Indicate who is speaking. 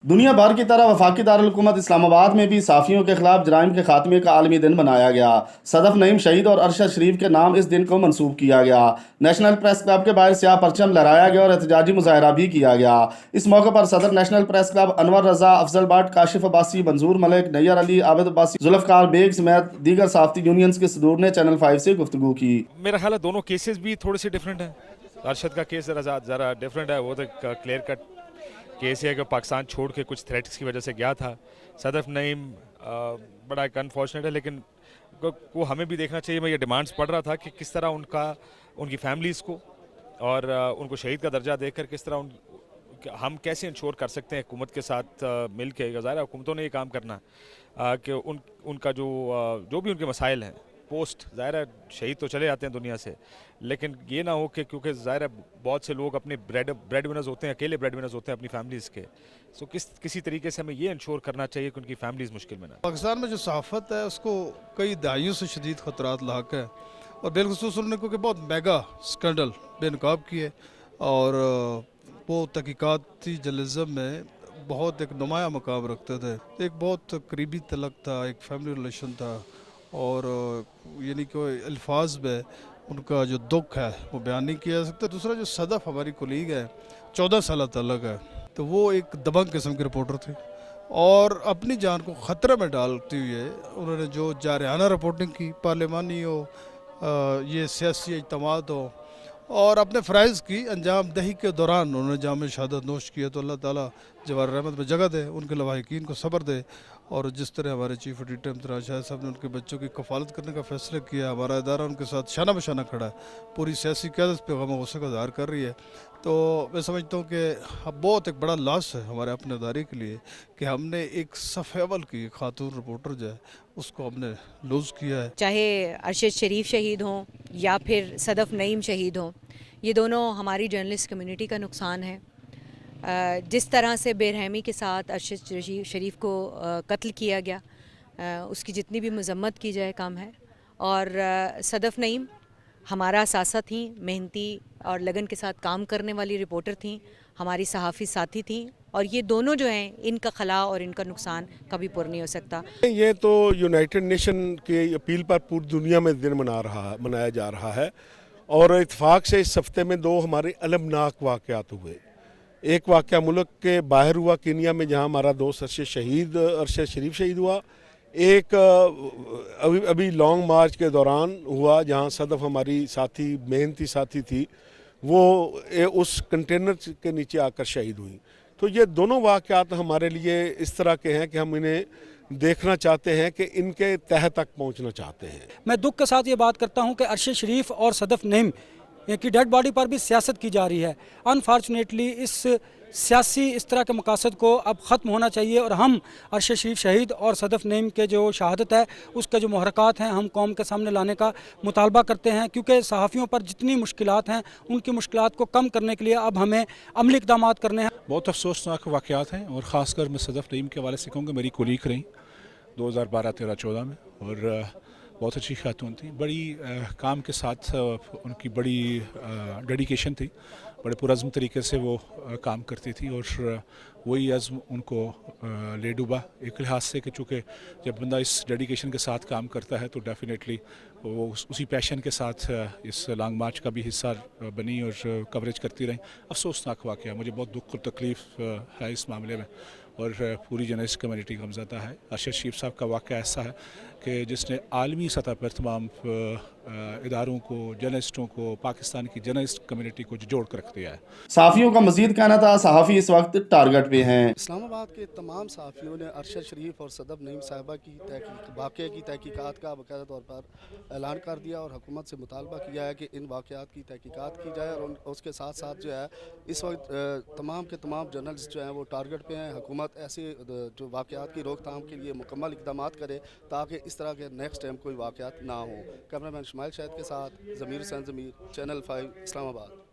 Speaker 1: دنیا بھر کی طرح وفاقی دارالحکومت اسلام آباد میں بھی صحافیوں کے خلاف جرائم کے خاتمے کا عالمی دن منایا گیا۔ صدف نعیم شہید اور ارشد شریف کے نام اس دن کو منسوب کیا گیا۔ نیشنل پریس کلب کے باہر سیاہ پرچم لہرایا گیا اور احتجاجی مظاہرہ بھی کیا گیا۔ اس موقع پر صدر national press club Anwar Raza, Afzal Butt, Kashif Abbasi, Manzoor Malik, Nayyar Ali, Abid Abbasi, Zulfiqar Baig سمیت دیگر صحافتی یونینز کے صدور نے چینل 5 سے گفتگو کی۔
Speaker 2: میرا خیال ہے دونوں کیسز بھی تھوڑے سے ڈیفرنٹ ہیں۔ ارشد کا کیس ذرا ڈیفرنٹ ہے، وہ تو کلیئر کٹ کیس ہے کہ پاکستان چھوڑ کے کچھ تھریٹس کی وجہ سے گیا تھا۔ صدف نعیم بڑا ایک انفارچونیٹ ہے، لیکن وہ ہمیں بھی دیکھنا چاہیے۔ میں یہ ڈیمانڈز پڑھ رہا تھا کہ کس طرح ان کی فیملیز کو اور ان کو شہید کا درجہ دے کر کس طرح ہم کیسے انشور کر سکتے ہیں حکومت کے ساتھ مل کے۔ ظاہر ہے حکومتوں نے یہ کام کرنا ہے کہ ان کا جو بھی ان کے مسائل ہیں پوسٹ، ظاہر ہے شہید تو چلے جاتے ہیں دنیا سے، لیکن یہ نہ ہو کہ کیونکہ ظاہر ہے بہت سے لوگ اپنے بریڈ ونرز ہوتے ہیں، اکیلے بریڈ ونرز ہوتے ہیں اپنی فیملیز کے، سو کسی طریقے سے ہمیں یہ انشور کرنا چاہیے کہ ان کی فیملیز مشکل میں نہ۔
Speaker 3: پاکستان میں جو صحافت ہے اس کو کئی دہائیوں سے شدید خطرات لاحق ہے، اور بالخصوص انہوں نے کیونکہ بہت میگا اسکینڈل بے نقاب کیے، اور وہ تحقیقاتی جرنلزم میں بہت ایک نمایاں مقام رکھتے تھے۔ ایک بہت قریبی تعلق تھا، ایک فیملی ریلیشن تھا، اور یعنی کہ الفاظ میں ان کا جو دکھ ہے وہ بیان نہیں کیا جا سکتا۔ دوسرا جو صدف ہماری کولیگ ہے، 14 سالہ تعلق ہے، تو وہ ایک دبنگ قسم کے رپورٹر تھے، اور اپنی جان کو خطرے میں ڈالتے ہوئے انہوں نے جو جارحانہ رپورٹنگ کی، پارلیمانی ہو، یہ سیاسی اجتماعات ہو، اور اپنے فرائض کی انجام دہی کے دوران انہوں نے جام شہادت نوش کیا، تو اللہ تعالیٰ جوار رحمت میں جگہ دے، ان کے لواحقین کو صبر دے۔ اور جس طرح ہمارے چیف ایڈیٹر امتیاز شاہد صاحب نے ان کے بچوں کی کفالت کرنے کا فیصلہ کیا، ہمارا ادارہ ان کے ساتھ شانہ بشانہ کھڑا ہے، پوری سیاسی قیادت پہ غم و غصے کا اظہار کر رہی ہے، تو میں سمجھتا ہوں کہ بہت ایک بڑا لاس ہے ہمارے اپنے ادارے کے لیے کہ ہم نے ایک صف اول کی خاتون رپورٹر جو ہے اس کو ہم نے لوز کیا ہے۔
Speaker 4: چاہے ارشد شریف شہید ہوں یا پھر صدف نعیم شہید ہوں، یہ دونوں ہماری جرنلسٹ کمیونٹی کا نقصان ہے۔ جس طرح سے بے رحمی کے ساتھ ارشد شریف کو قتل کیا گیا، اس کی جتنی بھی مذمت کی جائے کم ہے، اور صدف نعیم ہمارا اثاثہ تھیں، محنتی اور لگن کے ساتھ کام کرنے والی رپورٹر تھیں، ہماری صحافی ساتھی تھیں، اور یہ دونوں جو ہیں ان کا خلا اور ان کا نقصان کبھی پر نہیں ہو سکتا۔
Speaker 5: یہ تو یونائٹڈ نیشن کی اپیل پر پوری دنیا میں دن منایا جا رہا ہے، اور اتفاق سے اس ہفتے میں 2 ہمارے المناک واقعات ہوئے۔ ایک واقعہ ملک کے باہر ہوا، کینیا میں، جہاں ہمارا دوست ارشد شریف شہید ہوا۔ ایک ابھی لانگ مارچ کے دوران ہوا، جہاں صدف ہماری ساتھی، محنتی ساتھی تھی، وہ اس کنٹینر کے نیچے آ کر شہید ہوئی۔ تو یہ دونوں واقعات ہمارے لیے اس طرح کے ہیں کہ ہم انہیں دیکھنا چاہتے ہیں، کہ ان کے تہہ تک پہنچنا چاہتے ہیں۔
Speaker 6: میں دکھ کے ساتھ یہ بات کرتا ہوں کہ ارشد شریف اور صدف نعیم کی ڈیڈ باڈی پر بھی سیاست کی جا رہی ہے۔ انفارچونیٹلی اس طرح کے مقاصد کو اب ختم ہونا چاہیے، اور ہم ارشد شریف شہید اور صدف نعیم کے جو شہادت ہے اس کے جو محرکات ہیں ہم قوم کے سامنے لانے کا مطالبہ کرتے ہیں، کیونکہ صحافیوں پر جتنی مشکلات ہیں ان کی مشکلات کو کم کرنے کے لیے اب ہمیں عملی اقدامات کرنے ہیں۔
Speaker 7: بہت افسوسناک واقعات ہیں، اور خاص کر میں صدف نعیم کے حوالے سے کہوں گا، میری کولیگ رہی 2012-13-14 میں، اور بہت اچھی خاتون تھی، بڑی کام کے ساتھ ان کی بڑی ڈیڈیکیشن تھی، بڑے پرعزم طریقے سے وہ کام کرتی تھی، اور وہی عزم ان کو لے ڈوبا ایک لحاظ سے کہ چونکہ جب بندہ اس ڈیڈیکیشن کے ساتھ کام کرتا ہے تو ڈیفینیٹلی وہ اسی پیشن کے ساتھ اس لانگ مارچ کا بھی حصہ بنی اور کوریج کرتی رہیں۔ افسوسناک واقعہ، مجھے بہت دکھ اور تکلیف ہے اس معاملے میں، اور پوری جرنلسٹ کمیونٹی غمزدہ ہے۔ ارشد شریف صاحب کا واقعہ ایسا ہے کہ جس نے عالمی سطح پر تمام اداروں کو، جرنلسٹوں کو، پاکستان کی جرنلسٹ کمیونٹی کو جوڑ کر رکھ دیا ہے۔
Speaker 1: صحافیوں کا مزید کہنا تھا صحافی اس وقت ٹارگٹ پہ ہیں۔
Speaker 8: اسلام آباد کے تمام صحافیوں نے ارشد شریف اور صدف نعیم صاحبہ کی واقعے کی تحقیقات کا باقاعدہ طور پر اعلان کر دیا، اور حکومت سے مطالبہ کیا ہے کہ ان واقعات کی تحقیقات کی جائے، اور اس کے ساتھ ساتھ جو ہے اس وقت تمام کے تمام جرنلسٹ جو ہیں وہ ٹارگٹ پہ ہیں۔ حکومت ایسے جو واقعات کی روک تھام کے لیے مکمل اقدامات کرے تاکہ اس طرح کے نیکسٹ ٹائم کوئی واقعات نہ ہوں۔ کیمرہ مین شمائل شاہد کے ساتھ ضمیر حسین ضمیر، چینل 5، اسلام آباد۔